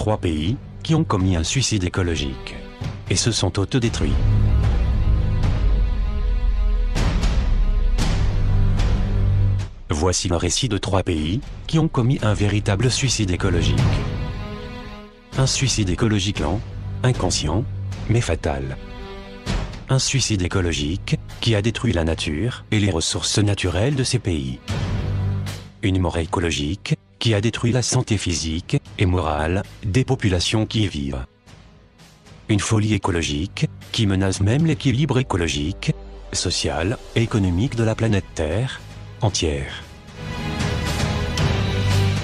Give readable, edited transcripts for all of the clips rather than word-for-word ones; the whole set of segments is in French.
3 pays qui ont commis un suicide écologique et se sont autodétruits. Voici le récit de 3 pays qui ont commis un véritable suicide écologique. Un suicide écologique lent, inconscient, mais fatal. Un suicide écologique qui a détruit la nature et les ressources naturelles de ces pays. Une mort écologique qui a détruit la santé physique et morale des populations qui y vivent. Une folie écologique qui menace même l'équilibre écologique, social et économique de la planète Terre entière.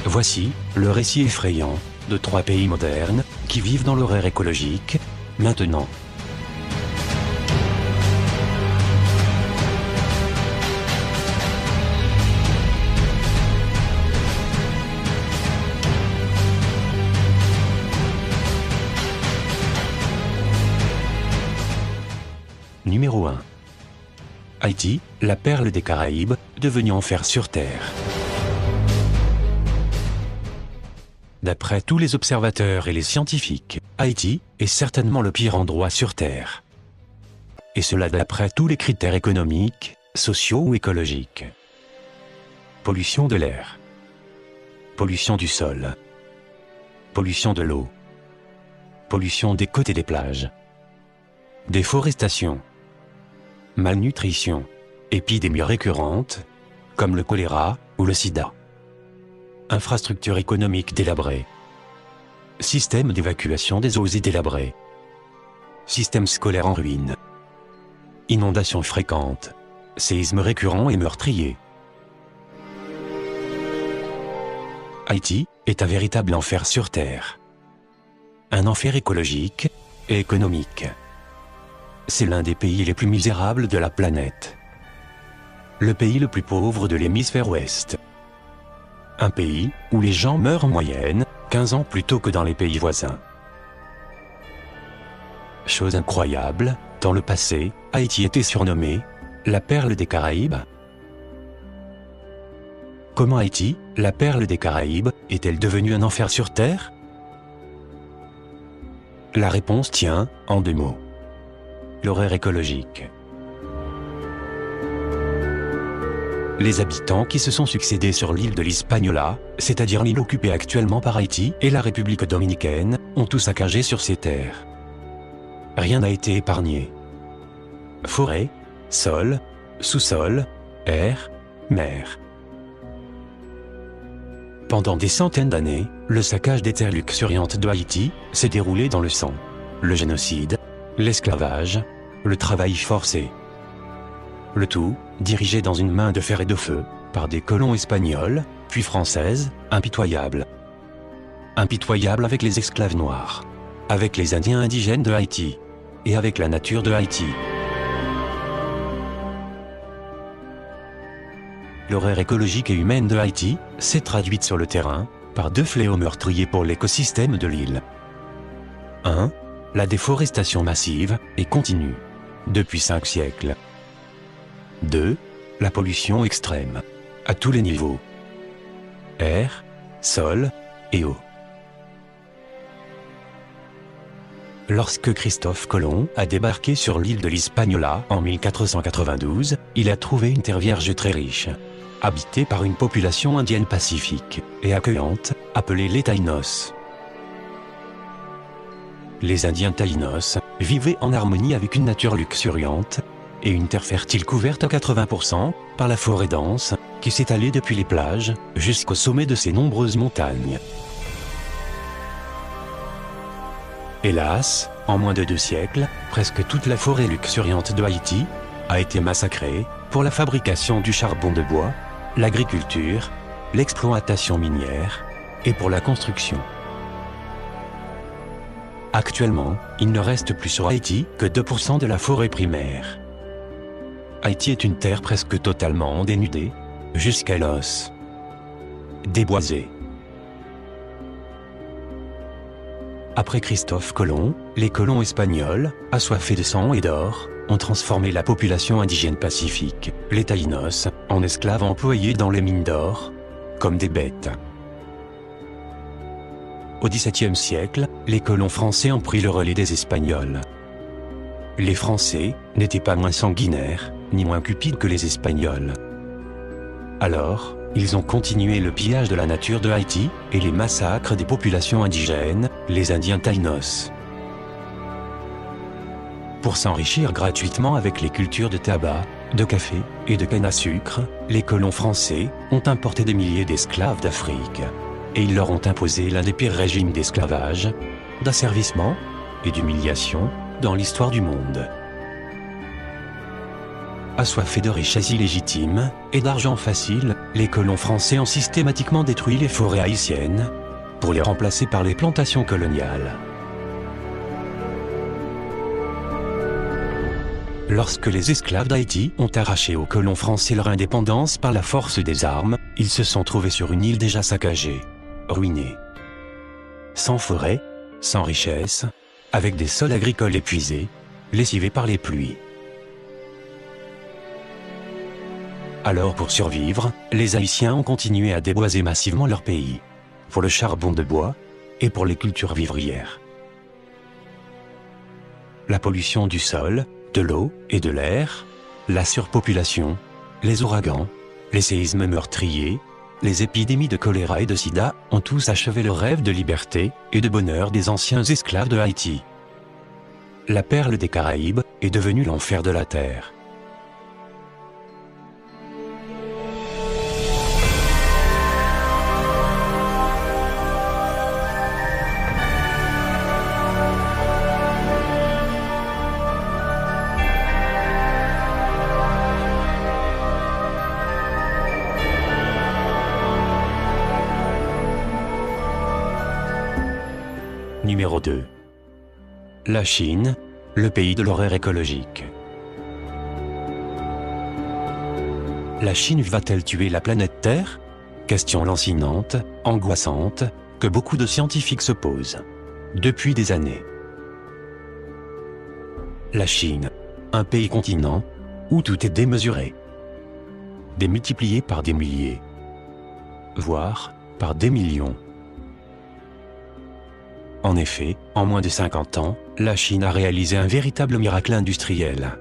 Voici le récit effrayant de 3 pays modernes qui vivent dans l'horreur écologique, maintenant. Numéro 1. Haïti, la perle des Caraïbes, devenue enfer sur Terre. D'après tous les observateurs et les scientifiques, Haïti est certainement le pire endroit sur Terre. Et cela d'après tous les critères économiques, sociaux ou écologiques. Pollution de l'air. Pollution du sol. Pollution de l'eau. Pollution des côtes et des plages. Déforestation. Malnutrition. Épidémies récurrentes, comme le choléra ou le sida. Infrastructure économique délabrée. Système d'évacuation des eaux délabré. Système scolaire en ruine. Inondations fréquentes. Séismes récurrents et meurtriers. Haïti est un véritable enfer sur Terre. Un enfer écologique et économique. C'est l'un des pays les plus misérables de la planète. Le pays le plus pauvre de l'hémisphère ouest. Un pays où les gens meurent en moyenne 15 ans plus tôt que dans les pays voisins. Chose incroyable, dans le passé, Haïti était surnommée la perle des Caraïbes. Comment Haïti, la perle des Caraïbes, est-elle devenue un enfer sur Terre? La réponse tient en 2 mots. L'horreur écologique. Les habitants qui se sont succédés sur l'île de l'Hispaniola, c'est-à-dire l'île occupée actuellement par Haïti et la République dominicaine, ont tout saccagé sur ces terres. Rien n'a été épargné. Forêt, sol, sous-sol, air, mer. Pendant des centaines d'années, le saccage des terres luxuriantes de Haïti s'est déroulé dans le sang. Le génocide, l'esclavage, le travail forcé. Le tout, dirigé dans une main de fer et de feu, par des colons espagnols, puis françaises, impitoyables. Impitoyables avec les esclaves noirs, avec les Indiens indigènes de Haïti, et avec la nature de Haïti. L'horreur écologique et humaine de Haïti s'est traduite sur le terrain par 2 fléaux meurtriers pour l'écosystème de l'île. 1. La déforestation massive et continue, depuis 5 siècles. 2. La pollution extrême, à tous les niveaux. Air, sol et eau. Lorsque Christophe Colomb a débarqué sur l'île de l'Hispaniola en 1492, il a trouvé une terre vierge très riche, habitée par une population indienne pacifique et accueillante, appelée les Taïnos. Les Indiens Taïnos vivaient en harmonie avec une nature luxuriante et une terre fertile couverte à 80% par la forêt dense qui s'étalait depuis les plages jusqu'au sommet de ces nombreuses montagnes. Hélas, en moins de 2 siècles, presque toute la forêt luxuriante de Haïti a été massacrée pour la fabrication du charbon de bois, l'agriculture, l'exploitation minière et pour la construction. Actuellement, il ne reste plus sur Haïti que 2% de la forêt primaire. Haïti est une terre presque totalement dénudée, jusqu'à l'os. Déboisée. Après Christophe Colomb, les colons espagnols, assoiffés de sang et d'or, ont transformé la population indigène pacifique, les Taïnos, en esclaves employés dans les mines d'or, comme des bêtes. Au XVIIe siècle, les colons français ont pris le relais des Espagnols. Les Français n'étaient pas moins sanguinaires, ni moins cupides que les Espagnols. Alors, ils ont continué le pillage de la nature de Haïti et les massacres des populations indigènes, les Indiens Taïnos. Pour s'enrichir gratuitement avec les cultures de tabac, de café et de canne à sucre, les colons français ont importé des milliers d'esclaves d'Afrique. Et ils leur ont imposé l'un des pires régimes d'esclavage, d'asservissement et d'humiliation dans l'histoire du monde. Assoiffés de richesses illégitimes et d'argent facile, les colons français ont systématiquement détruit les forêts haïtiennes pour les remplacer par les plantations coloniales. Lorsque les esclaves d'Haïti ont arraché aux colons français leur indépendance par la force des armes, ils se sont trouvés sur une île déjà saccagée, ruinée. Sans forêt, sans richesse, avec des sols agricoles épuisés, lessivés par les pluies. Alors pour survivre, les Haïtiens ont continué à déboiser massivement leur pays, pour le charbon de bois et pour les cultures vivrières. La pollution du sol, de l'eau et de l'air, la surpopulation, les ouragans, les séismes meurtriers, les épidémies de choléra et de sida ont tous achevé le rêve de liberté et de bonheur des anciens esclaves de Haïti. La perle des Caraïbes est devenue l'enfer de la terre. Numéro 2. La Chine, le pays de l'horreur écologique. La Chine va-t-elle tuer la planète Terre? Question lancinante, angoissante, que beaucoup de scientifiques se posent depuis des années. La Chine, un pays-continent où tout est démesuré, démultiplié par des milliers, voire par des millions. En effet, en moins de 50 ans, la Chine a réalisé un véritable miracle industriel.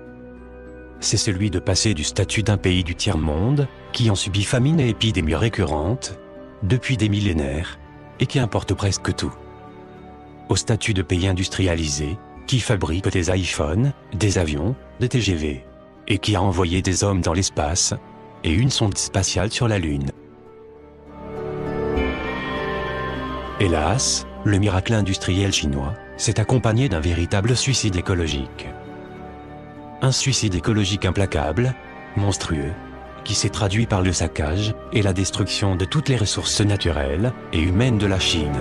C'est celui de passer du statut d'un pays du tiers-monde, qui en subit famine et épidémies récurrentes, depuis des millénaires, et qui importe presque tout, au statut de pays industrialisé, qui fabrique des iPhones, des avions, des TGV, et qui a envoyé des hommes dans l'espace, et une sonde spatiale sur la Lune. Hélas, le miracle industriel chinois s'est accompagné d'un véritable suicide écologique. Un suicide écologique implacable, monstrueux, qui s'est traduit par le saccage et la destruction de toutes les ressources naturelles et humaines de la Chine.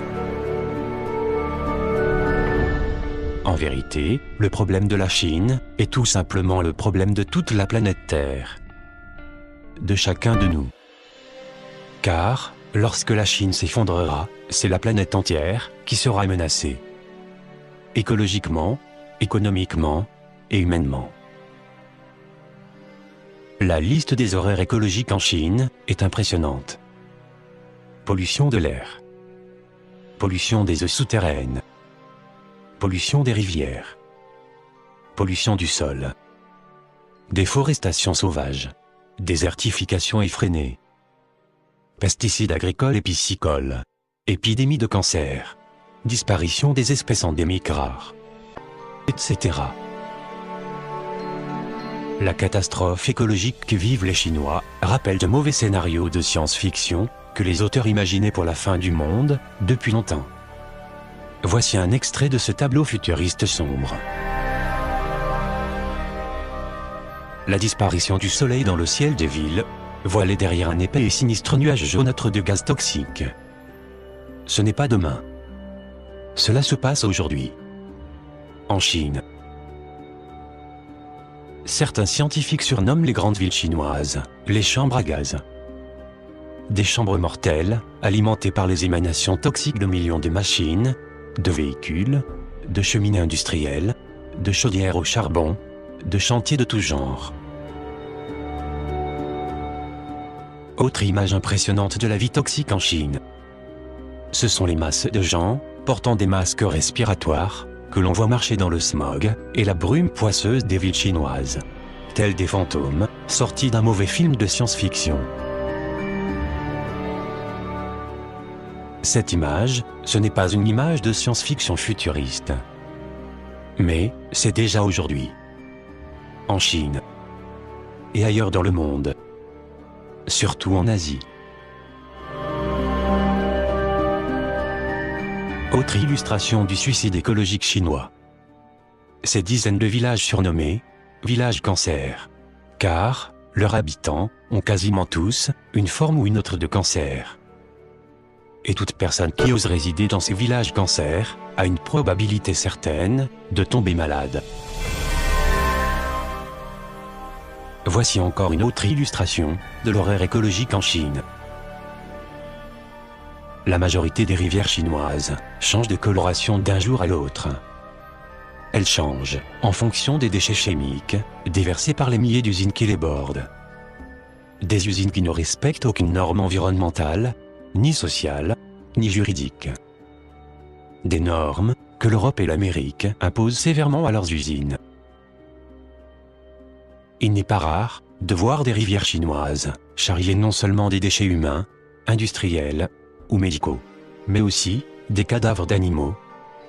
En vérité, le problème de la Chine est tout simplement le problème de toute la planète Terre. De chacun de nous. Car, lorsque la Chine s'effondrera, c'est la planète entière qui sera menacée. Écologiquement, économiquement et humainement. La liste des horreurs écologiques en Chine est impressionnante. Pollution de l'air. Pollution des eaux souterraines. Pollution des rivières. Pollution du sol. Déforestation sauvage. Désertification effrénée. Pesticides agricoles et piscicoles. Épidémie de cancer. Disparition des espèces endémiques rares. Etc. La catastrophe écologique que vivent les Chinois rappelle de mauvais scénarios de science-fiction que les auteurs imaginaient pour la fin du monde depuis longtemps. Voici un extrait de ce tableau futuriste sombre. La disparition du soleil dans le ciel des villes, voilé derrière un épais et sinistre nuage jaunâtre de gaz toxique. Ce n'est pas demain. Cela se passe aujourd'hui. En Chine. Certains scientifiques surnomment les grandes villes chinoises les chambres à gaz. Des chambres mortelles, alimentées par les émanations toxiques de millions de machines, de véhicules, de cheminées industrielles, de chaudières au charbon, de chantiers de tout genre. Autre image impressionnante de la vie toxique en Chine. Ce sont les masses de gens portant des masques respiratoires, que l'on voit marcher dans le smog et la brume poisseuse des villes chinoises. Tels des fantômes, sortis d'un mauvais film de science-fiction. Cette image, ce n'est pas une image de science-fiction futuriste. Mais, c'est déjà aujourd'hui. En Chine. Et ailleurs dans le monde. Surtout en Asie. Autre illustration du suicide écologique chinois. Ces dizaines de villages surnommés « villages cancer », car, leurs habitants, ont quasiment tous, une forme ou une autre de cancer. Et toute personne qui ose résider dans ces villages cancer, a une probabilité certaine, de tomber malade. Voici encore une autre illustration, de l'horreur écologique en Chine. La majorité des rivières chinoises changent de coloration d'un jour à l'autre. Elles changent en fonction des déchets chimiques déversés par les milliers d'usines qui les bordent. Des usines qui ne respectent aucune norme environnementale, ni sociale, ni juridique. Des normes que l'Europe et l'Amérique imposent sévèrement à leurs usines. Il n'est pas rare de voir des rivières chinoises charrier non seulement des déchets humains, industriels, ou médicaux, mais aussi des cadavres d'animaux,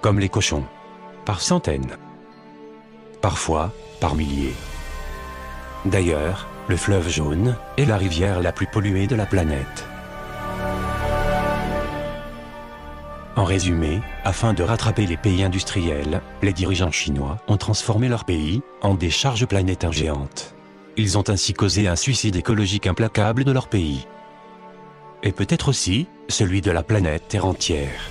comme les cochons, par centaines, parfois par milliers. D'ailleurs, le fleuve Jaune est la rivière la plus polluée de la planète. En résumé, afin de rattraper les pays industriels, les dirigeants chinois ont transformé leur pays en décharge planétaire géante. Ils ont ainsi causé un suicide écologique implacable de leur pays. Et peut-être aussi celui de la planète Terre entière.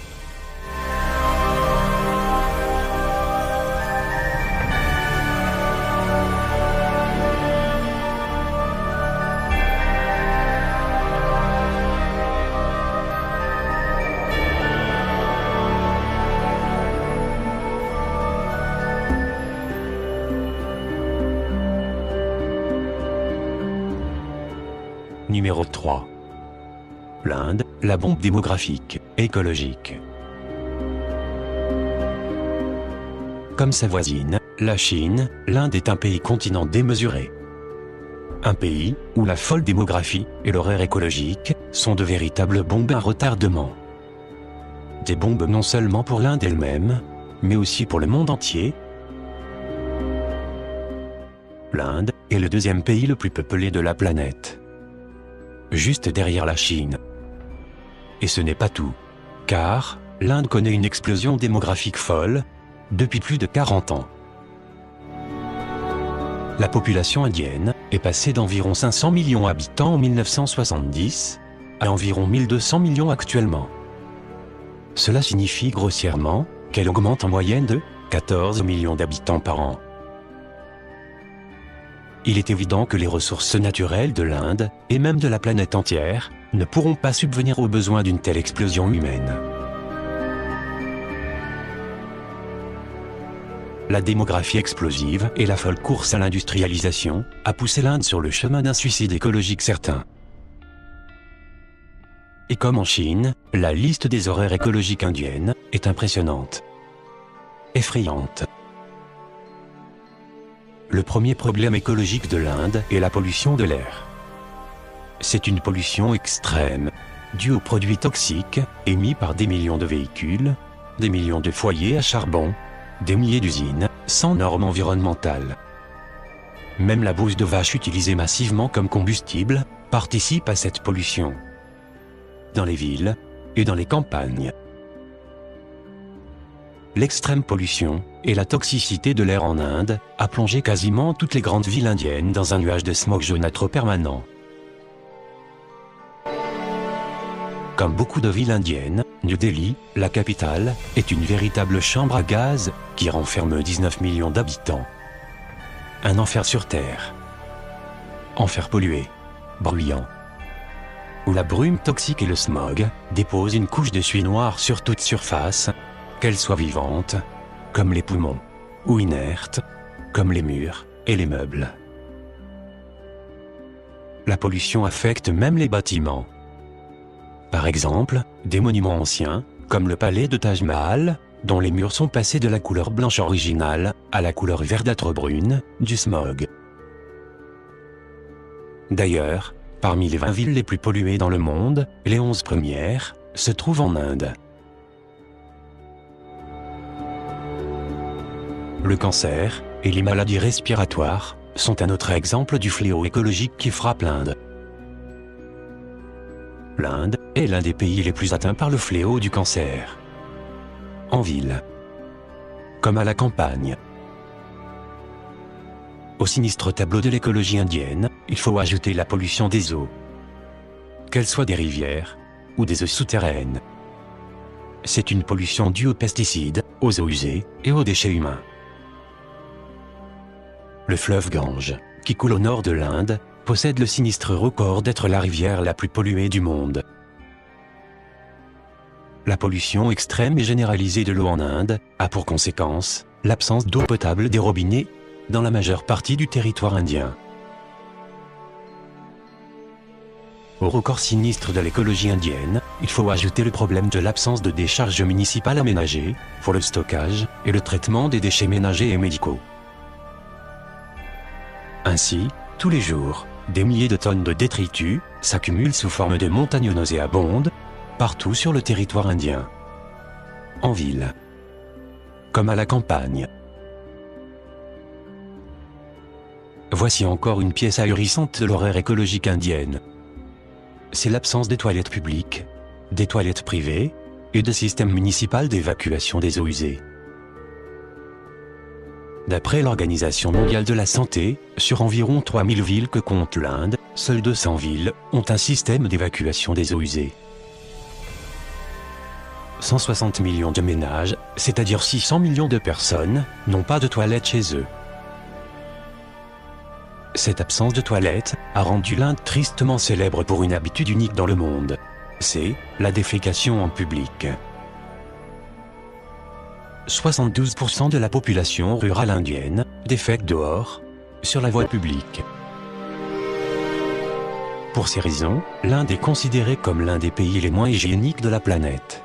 Numéro 3. L'Inde, la bombe démographique, écologique. Comme sa voisine, la Chine, l'Inde est un pays-continent démesuré. Un pays où la folle démographie et l'horreur écologique sont de véritables bombes à retardement. Des bombes non seulement pour l'Inde elle-même, mais aussi pour le monde entier. L'Inde est le deuxième pays le plus peuplé de la planète. Juste derrière la Chine. Et ce n'est pas tout, car l'Inde connaît une explosion démographique folle depuis plus de 40 ans. La population indienne est passée d'environ 500 millions d'habitants en 1970 à environ 1200 millions actuellement. Cela signifie grossièrement qu'elle augmente en moyenne de 14 millions d'habitants par an. Il est évident que les ressources naturelles de l'Inde, et même de la planète entière, ne pourront pas subvenir aux besoins d'une telle explosion humaine. La démographie explosive et la folle course à l'industrialisation a poussé l'Inde sur le chemin d'un suicide écologique certain. Et comme en Chine, la liste des horreurs écologiques indiennes est impressionnante. Effrayante. Le premier problème écologique de l'Inde est la pollution de l'air. C'est une pollution extrême, due aux produits toxiques émis par des millions de véhicules, des millions de foyers à charbon, des milliers d'usines sans normes environnementales. Même la bouse de vache utilisée massivement comme combustible participe à cette pollution. Dans les villes et dans les campagnes. L'extrême pollution et la toxicité de l'air en Inde a plongé quasiment toutes les grandes villes indiennes dans un nuage de smog jaunâtre permanent. Comme beaucoup de villes indiennes, New Delhi, la capitale, est une véritable chambre à gaz qui renferme 19 millions d'habitants. Un enfer sur terre. Enfer pollué, bruyant. Où la brume toxique et le smog déposent une couche de suie noire sur toute surface, qu'elle soit vivante, comme les poumons, ou inerte, comme les murs et les meubles. La pollution affecte même les bâtiments. Par exemple, des monuments anciens, comme le palais de Taj Mahal, dont les murs sont passés de la couleur blanche originale à la couleur verdâtre brune du smog. D'ailleurs, parmi les 20 villes les plus polluées dans le monde, les 11 premières se trouvent en Inde. Le cancer et les maladies respiratoires sont un autre exemple du fléau écologique qui frappe l'Inde. L'Inde est l'un des pays les plus atteints par le fléau du cancer. En ville, comme à la campagne. Au sinistre tableau de l'écologie indienne, il faut ajouter la pollution des eaux. Qu'elles soient des rivières ou des eaux souterraines. C'est une pollution due aux pesticides, aux eaux usées et aux déchets humains. Le fleuve Gange, qui coule au nord de l'Inde, possède le sinistre record d'être la rivière la plus polluée du monde. La pollution extrême et généralisée de l'eau en Inde a pour conséquence l'absence d'eau potable des robinets dans la majeure partie du territoire indien. Au record sinistre de l'écologie indienne, il faut ajouter le problème de l'absence de décharges municipales aménagées pour le stockage et le traitement des déchets ménagers et médicaux. Ainsi, tous les jours, des milliers de tonnes de détritus s'accumulent sous forme de montagnes nauséabondes partout sur le territoire indien. En ville, comme à la campagne. Voici encore une pièce ahurissante de l'horreur écologique indienne. C'est l'absence des toilettes publiques, des toilettes privées et de systèmes municipaux d'évacuation des eaux usées. D'après l'Organisation mondiale de la santé, sur environ 3000 villes que compte l'Inde, seules 200 villes ont un système d'évacuation des eaux usées. 160 millions de ménages, c'est-à-dire 600 millions de personnes, n'ont pas de toilettes chez eux. Cette absence de toilettes a rendu l'Inde tristement célèbre pour une habitude unique dans le monde. C'est la défécation en public. 72% de la population rurale indienne défèque dehors, sur la voie publique. Pour ces raisons, l'Inde est considérée comme l'un des pays les moins hygiéniques de la planète.